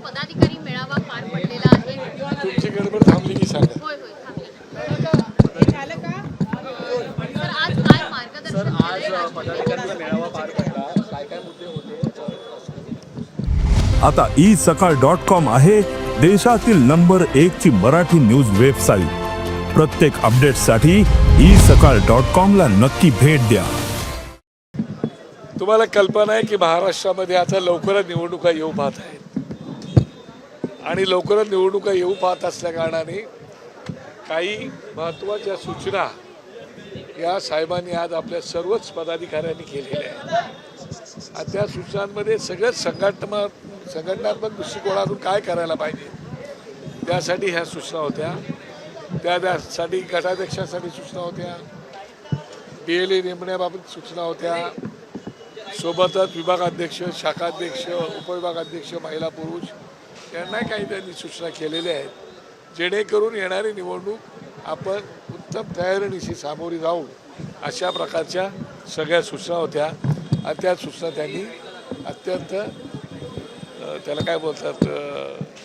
पदाधिकारी मेळावा पार पडलेला आहे. तुमची गडबड थांबली की सांगा. होय होय थांबली. झालं का? सर आज काय मार्गदर्शन केलंय पदाधिकाऱ्यांचा मेळावा पार पडला, काय काय मुद्दे होते? आता isakal.com आहे देशातील नंबर 1 ची मराठी न्यूज वेबसाईट. प्रत्येक अपडेटसाठी isakal.com ला नक्की भेट द्या. तुम्हाला कल्पना आहे की महाराष्ट्रामध्ये आता लवकरच निवडणुका येऊ पाहत आहेत आणि लवकरच निवडणुका येऊ पाहत असल्या कारणाने काही महत्त्वाच्या सूचना या साहेबांनी आज आपल्या सर्वच पदाधिकाऱ्यांनी केलेल्या आहेत. आणि त्या सूचनांमध्ये सगळ्याच संघटनात्मक दृष्टिकोनातून काय करायला पाहिजे त्यासाठी ह्या सूचना होत्या. त्यासाठी गटाध्यक्षासाठी सूचना होत्या, BLA नेमण्याबाबत सूचना होत्या, सोबतच विभागाध्यक्ष, शाखाध्यक्ष, उपविभागाध्यक्ष, महिला पुरुष यांना काही त्यांनी सूचना केलेल्या आहेत, जेणेकरून येणारी निवडणूक आपण उत्तम तयारीनिशी सामोरी जाऊ अशा प्रकारच्या सगळ्या सूचना होत्या. आणि त्या सूचना त्यांनी अत्यंत त्याला काय बोलतात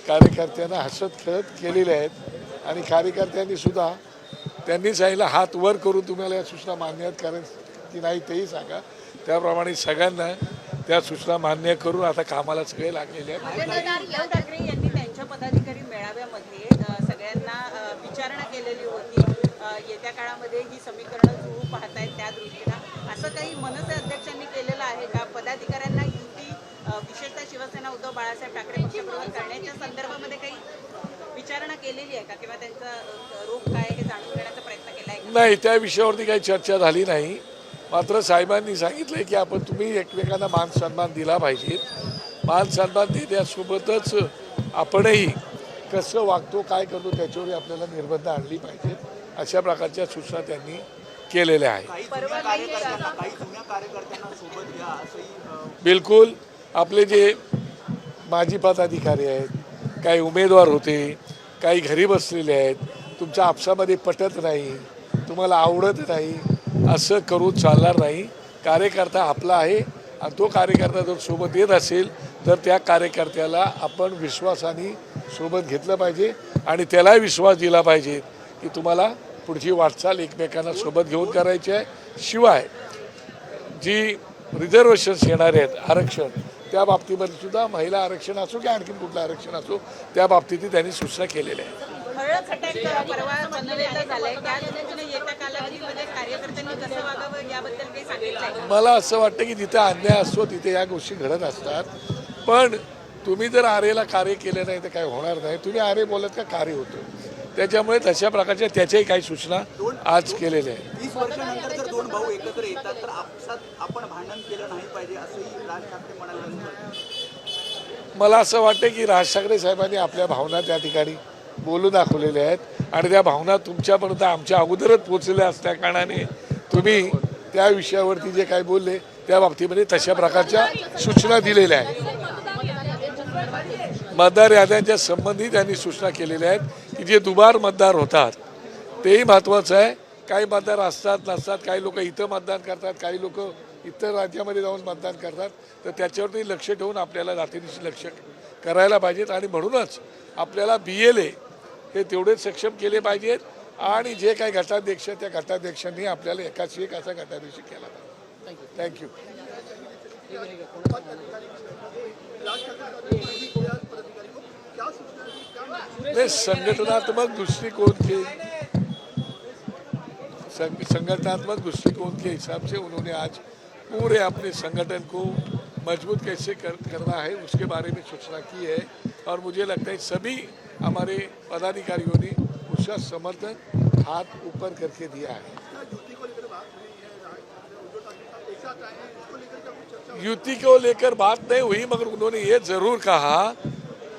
कार्यकर्त्यांना हसत खेळत केलेल्या आहेत. आणि कार्यकर्त्यांनी सुद्धा त्यांनी सांगितलं हात वर करून तुम्हाला या सूचना मान्य आहेत कारण की नाही तेही सांगा. त्याप्रमाणे सगळ्यांना त्या सूचना मान्य करून आता कामाला सगळे लागलेले आहेत. उद्धव ठाकरे यांनी त्यांच्या पदाधिकारी मेळाव्यामध्ये सगळ्यांना विचारणा केलेली होती. येत्या काळामध्ये ही समीकरणं जुळू पाहतायत त्या दृष्टीनं असं काही मनसे अध्यक्षांनी केलेलं आहे का? पदाधिकाऱ्यांना युती विशेषतः शिवसेना उद्धव बाळासाहेब ठाकरे पक्षप्रवेश करण्याच्या संदर्भामध्ये काही विचारणा केलेली आहे का किंवा त्यांचा रोग काय हे जाणून घेण्याचा प्रयत्न केला आहे? नाही, त्या विषयावरती काही चर्चा झाली नाही. मात्र साहेबांनी सांगितलं की आपण तुम्ही एकमेकांना मान सन्मान दिला पाहिजे. मान सन्मान देण्यासोबतच आपणही कसं वागतो काय करतो त्याच्यावर आपल्याला निर्बंध आणली पाहिजेत अशा प्रकारच्या सूचना त्यांनी केलेल्या आहेत. बिलकुल आपले जे माजी पदाधिकारी आहेत, काही उमेदवार होते, काही घरी बसलेले आहेत, तुमच्या आपसामध्ये पटत नाही, तुम्हाला आवडत नाही, असं करून चालणार नाही. कार्यकर्ता आपला आहे आणि तो कार्यकर्ता जर सोबत येत असेल तर त्या कार्यकर्त्याला आपण विश्वासाने सोबत घेतलं पाहिजे आणि त्याला विश्वास दिला पाहिजे की तुम्हाला पुढची वाटचाल एकमेकांना सोबत घेऊन करायची आहे. शिवाय जी रिझर्वेशन्स येणार आहेत आरक्षण त्या बाबतीमध्ये सुद्धा महिला आरक्षण असो की आणखी कुठलं आरक्षण असो त्या बाबतीत त्यांनी सूचना केलेल्या आहेत. मला असं वाटतं की जिथे अन्याय असतो तिथे या गोष्टी घडत असतात. पण तुम्ही जर आरेला कार्य केले नाही तर काय होणार नाही. तुम्ही आरे बोलत का कार्य होतं. त्याच्यामुळे तशा प्रकारच्या त्याच्याही काही सूचना आज केलेल्या आहेत. 30 वर्षानंतर जर दोन भाऊ एकत्र येतात तर आपसात आपण भांडण केलं नाही पाहिजे असंही राज ठाकरे म्हणाले. मला असं वाटतं की राज ठाकरे साहेबांनी आपल्या भावना त्या ठिकाणी बोलून दाखवलेल्या आहेत आणि त्या भावना तुमच्यापर्यंत आमच्या अगोदरच पोचलेल्या असल्या कारणाने तुम्ही त्या विषयावरती जे काही बोलले त्या बाबतीमध्ये तशा प्रकारच्या सूचना दिलेल्या आहेत. मतदार याद्यांच्या संबंधी त्यांनी सूचना केलेल्या आहेत की जे दुबार मतदार होतात तेही महत्त्वाचं आहे. काही मतदार असतात नसतात, काही लोक इथं मतदान करतात, काही लोक इतर राज्यामध्ये जाऊन मतदान करतात. तर त्याच्यावरती लक्ष ठेवून आपल्याला जातीनिशी लक्ष करायला पाहिजेत आणि म्हणूनच आपल्याला BLA हे तेवढेच सक्षम केले पाहिजेत आणि जे काही गटाध्यक्ष त्या गटाध्यक्षांनी आपल्याला एकाच एक असा गटाध्यक्ष केला पाहिजे. थँक्यू. संगठनात्मक दृष्टिकोण के हिसाब से उन्होंने आज पूरे अपने संगठन को मजबूत कैसे करना है उसके बारे में सूचना की है. और मुझे लगता है सभी हमारे पदाधिकारियों ने उसका समर्थन हाथ ऊपर करके दिया है. युति को लेकर बात नहीं हुई मगर उन्होंने ये ज़रूर कहा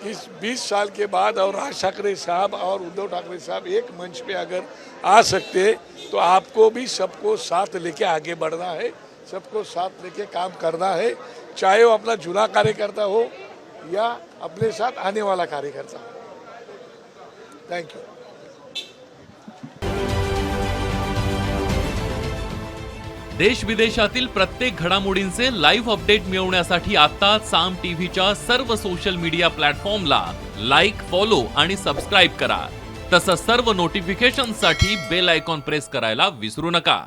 कि 20 साल के बाद और राज ठाकरे साहब और उद्धव ठाकरे साहब एक मंच पे अगर आ सकते तो आपको भी सबको साथ लेके आगे बढ़ना है, सबको साथ लेके काम करना है, चाहे वो अपना जुना कार्यकर्ता हो या अपने साथ आने वाला कार्यकर्ता हो. Thank you. देश विदेशातील प्रत्येक घडामोडींचे लाईव्ह अपडेट मिळवण्यासाठी आता साम टीव्हीच्या सर्व सोशल मीडिया प्लॅटफॉर्मला लाईक, फॉलो आणि सबस्क्राईब करा. तसंच सर्व नोटिफिकेशनसाठी बेल आयकॉन प्रेस करायला विसरू नका.